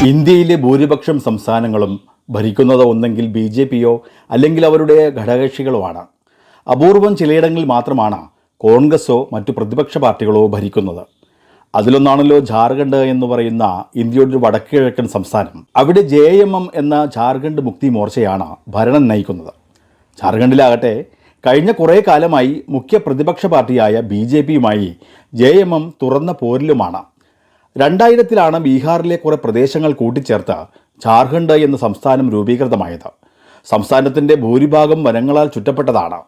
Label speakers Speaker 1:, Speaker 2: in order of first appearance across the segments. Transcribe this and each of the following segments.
Speaker 1: ഇന്ത്യയിലെ ഭൂരിപക്ഷം സംസ്ഥാനങ്ങളും ഭരിക്കുന്നത് ഒന്നെങ്കിൽ BJPയോ അല്ലെങ്കിൽ അവരുടെ ഘടകകക്ഷികളോ ആണ്. അപൂർവം ചിലയിടങ്ങളിൽ മാത്രമാണ് കോൺഗ്രസോ മറ്റു പ്രതിപക്ഷ പാർട്ടികളോ ഭരിക്കുന്നത്. അതിലൊന്നാണല്ലോ ജാർഖണ്ഡ് എന്ന് പറയുന്ന ഇന്ത്യയുടെ ഒരു വടക്കുകിഴക്കൻ സംസ്ഥാനം. അവിടെ JMM എന്ന ജാർഖണ്ഡ് മുക്തി മോർച്ചയാണ് ഭരണം നയിക്കുന്നത്. ജാർഖണ്ഡിലാകട്ടെ കഴിഞ്ഞ കുറേ കാലമായി മുഖ്യ പ്രതിപക്ഷ പാർട്ടിയായ BJPയുമായി JMM തുറന്ന പോരിലുമാണ്. 2000-ലാണ് ബീഹാറിലെ കുറേ പ്രദേശങ്ങൾ കൂട്ടിച്ചേർത്ത് ജാർഖണ്ഡ് എന്ന സംസ്ഥാനം രൂപീകൃതമായത്. സംസ്ഥാനത്തിൻ്റെ ഭൂരിഭാഗം വനങ്ങളാൽ ചുറ്റപ്പെട്ടതാണ്.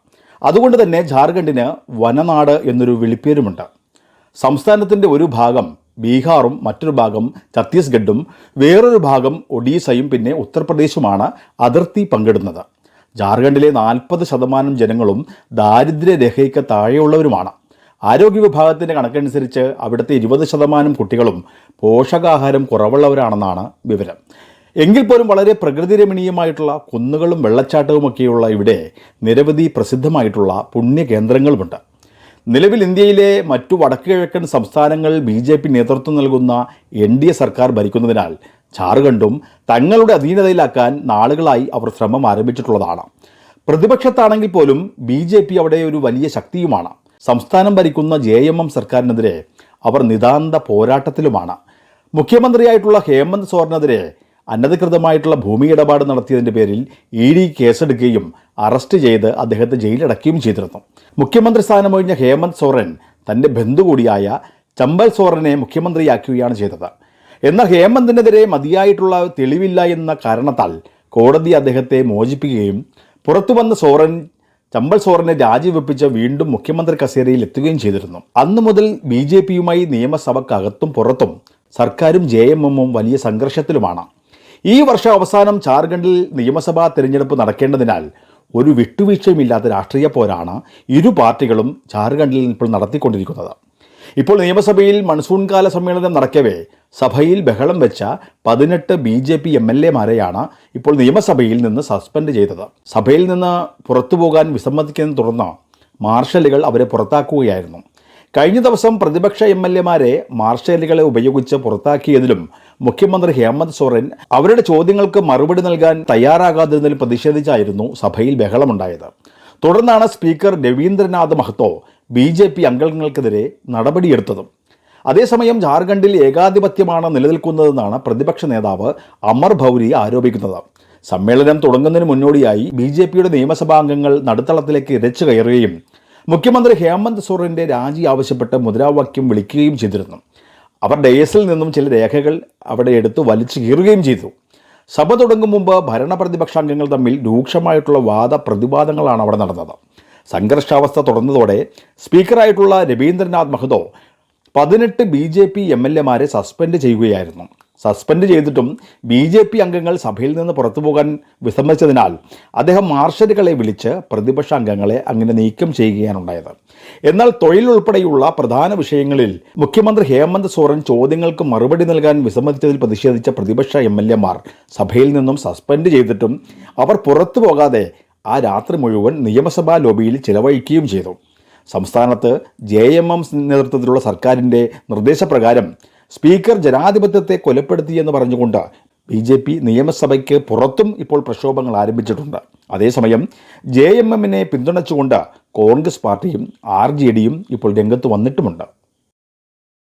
Speaker 1: അതുകൊണ്ട് തന്നെ ജാർഖണ്ഡിന് വനനാട് എന്നൊരു വിളിപ്പേരുമുണ്ട്. സംസ്ഥാനത്തിൻ്റെ ഒരു ഭാഗം ബീഹാറും മറ്റൊരു ഭാഗം ഛത്തീസ്ഗഡും വേറൊരു ഭാഗം ഒഡീസയും പിന്നെ ഉത്തർപ്രദേശുമാണ് അതിർത്തി പങ്കിടുന്നത്. ജാർഖണ്ഡിലെ 40% ജനങ്ങളും ദാരിദ്ര്യരേഖയ്ക്ക് താഴെയുള്ളവരുമാണ്. ആരോഗ്യ വിഭാഗത്തിൻ്റെ കണക്കനുസരിച്ച് അവിടുത്തെ 20% കുട്ടികളും പോഷകാഹാരം കുറവുള്ളവരാണെന്നാണ് വിവരം. എങ്കിൽ പോലും വളരെ പ്രകൃതിരമണീയമായിട്ടുള്ള കുന്നുകളും വെള്ളച്ചാട്ടവുമൊക്കെയുള്ള ഇവിടെ നിരവധി പ്രസിദ്ധമായിട്ടുള്ള പുണ്യകേന്ദ്രങ്ങളുമുണ്ട്. നിലവിൽ ഇന്ത്യയിലെ മറ്റു വടക്കുകിഴക്കൻ സംസ്ഥാനങ്ങൾ BJP നേതൃത്വം നൽകുന്ന NDA സർക്കാർ ഭരിക്കുന്നതിനാൽ ജാർഖണ്ഡും തങ്ങളുടെ അധീനതയിലാക്കാൻ നാളുകളായി അവർ ശ്രമം ആരംഭിച്ചിട്ടുള്ളതാണ്. പ്രതിപക്ഷത്താണെങ്കിൽ പോലും BJP അവിടെ ഒരു വലിയ ശക്തിയുമാണ്. സംസ്ഥാനം ഭരിക്കുന്ന JMM സർക്കാരിനെതിരെ അവർ നിതാന്ത പോരാട്ടത്തിലുമാണ്. മുഖ്യമന്ത്രിയായിട്ടുള്ള ഹേമന്ത് സോറനെതിരെ അനധികൃതമായിട്ടുള്ള ഭൂമി ഇടപാട് നടത്തിയതിൻ്റെ പേരിൽ ED കേസെടുക്കുകയും അറസ്റ്റ് ചെയ്ത് അദ്ദേഹത്തെ ജയിലടക്കുകയും ചെയ്തിരുന്നു. മുഖ്യമന്ത്രി സ്ഥാനമൊഴിഞ്ഞ ഹേമന്ത് സോറൻ തൻ്റെ ബന്ധു കൂടിയായ ചമ്പൽ സോറനെ മുഖ്യമന്ത്രിയാക്കുകയാണ് ചെയ്തത്. എന്നാൽ ഹേമന്തിനെതിരെ മതിയായിട്ടുള്ള തെളിവില്ല എന്ന കാരണത്താൽ കോടതി അദ്ദേഹത്തെ മോചിപ്പിക്കുകയും പുറത്തു വന്ന ചമ്പൽ സോറനെ രാജിവെപ്പിച്ച് വീണ്ടും മുഖ്യമന്ത്രി കസേരയിൽ എത്തുകയും ചെയ്തിരുന്നു. അന്നു മുതൽ BJPയുമായി നിയമസഭക്കകത്തും പുറത്തും സർക്കാരും JMMും വലിയ സംഘർഷത്തിലുമാണ്. ഈ വർഷം അവസാനം ജാർഖണ്ഡിൽ നിയമസഭാ തിരഞ്ഞെടുപ്പ് നടക്കേണ്ടതിനാൽ ഒരു വിട്ടുവീഴ്ചയുമില്ലാത്ത രാഷ്ട്രീയ പോരാണ് ഇരു പാർട്ടികളും ജാർഖണ്ഡിൽ ഇപ്പോൾ നടത്തിക്കൊണ്ടിരിക്കുന്നത്. ഇപ്പോൾ നിയമസഭയിൽ മൺസൂൺ കാല സമ്മേളനം നടക്കവേ സഭയിൽ ബഹളം വെച്ച 18 BJP MLAമാരെയാണ് ഇപ്പോൾ നിയമസഭയിൽ നിന്ന് സസ്പെൻഡ് ചെയ്തത്. സഭയിൽ നിന്ന് പുറത്തുപോകാൻ വിസമ്മതിക്കുന്നതിനെ തുടർന്ന് മാർഷലുകൾ അവരെ പുറത്താക്കുകയായിരുന്നു. കഴിഞ്ഞ ദിവസം പ്രതിപക്ഷ MLAമാരെ മാർഷലുകളെ ഉപയോഗിച്ച് പുറത്താക്കിയതിലും മുഖ്യമന്ത്രി ഹേമന്ത് സോറൻ അവരുടെ ചോദ്യങ്ങൾക്ക് മറുപടി നൽകാൻ തയ്യാറാകാതിരുന്നതിൽ പ്രതിഷേധിച്ചായിരുന്നു സഭയിൽ ബഹളമുണ്ടായത്. തുടർന്നാണ് സ്പീക്കർ രവീന്ദ്രനാഥ് മഹ്തോ BJP അംഗങ്ങൾക്കെതിരെ നടപടിയെടുത്തതും. അതേസമയം ജാർഖണ്ഡിൽ ഏകാധിപത്യമാണ് നിലനിൽക്കുന്നതെന്നാണ് പ്രതിപക്ഷ നേതാവ് അമർ ഭൗരി ആരോപിക്കുന്നത്. സമ്മേളനം തുടങ്ങുന്നതിന് മുന്നോടിയായി BJPയുടെ നിയമസഭാംഗങ്ങൾ നടുത്തളത്തിലേക്ക് ഇരച്ചു കയറുകയും മുഖ്യമന്ത്രി ഹേമന്ത് സോറൻ്റെ രാജി ആവശ്യപ്പെട്ട് മുദ്രാവാക്യം വിളിക്കുകയും ചെയ്തിരുന്നു. അവർ ഡയസിൽ നിന്നും ചില രേഖകൾ അവിടെ എടുത്ത് വലിച്ചു കീറുകയും ചെയ്തു. സഭ തുടങ്ങും മുമ്പ് ഭരണപ്രതിപക്ഷാംഗങ്ങൾ തമ്മിൽ രൂക്ഷമായിട്ടുള്ള വാദപ്രതിവാദങ്ങളാണ് അവിടെ നടന്നത്. സംഘർഷാവസ്ഥ തുടർന്നതോടെ സ്പീക്കറായിട്ടുള്ള രവീന്ദ്രനാഥ് മഹ്തോ 18 BJP MLAമാരെ സസ്പെൻഡ് ചെയ്യുകയായിരുന്നു. സസ്പെൻഡ് ചെയ്തിട്ടും BJP അംഗങ്ങൾ സഭയിൽ നിന്ന് പുറത്തു പോകാൻ വിസമ്മതിച്ചതിനാൽ അദ്ദേഹം മാർഷലുകളെ വിളിച്ച് പ്രതിപക്ഷ അംഗങ്ങളെ അങ്ങനെ നീക്കം ചെയ്യുകയാണുണ്ടായത്. എന്നാൽ തൊഴിൽ ഉൾപ്പെടെയുള്ള പ്രധാന വിഷയങ്ങളിൽ മുഖ്യമന്ത്രി ഹേമന്ത് സോറൻ ചോദ്യങ്ങൾക്ക് മറുപടി നൽകാൻ വിസമ്മതിച്ചതിൽ പ്രതിഷേധിച്ച പ്രതിപക്ഷ MLAമാർ സഭയിൽ നിന്നും സസ്പെൻഡ് ചെയ്തിട്ടും അവർ പുറത്തു പോകാതെ ആ രാത്രി മുഴുവൻ നിയമസഭാ ലോബിയിൽ ചിലവഴിക്കുകയും ചെയ്തു. സംസ്ഥാനത്ത് JMM നേതൃത്വത്തിലുള്ള സർക്കാരിൻ്റെ നിർദ്ദേശപ്രകാരം സ്പീക്കർ ജനാധിപത്യത്തെ കൊലപ്പെടുത്തിയെന്ന് പറഞ്ഞുകൊണ്ട് BJP നിയമസഭയ്ക്ക് പുറത്തും ഇപ്പോൾ പ്രക്ഷോഭങ്ങൾ ആരംഭിച്ചിട്ടുണ്ട്. അതേസമയം JMMനെ പിന്തുണച്ചുകൊണ്ട് കോൺഗ്രസ് പാർട്ടിയും RJDയും ഇപ്പോൾ രംഗത്ത് വന്നിട്ടുമുണ്ട്.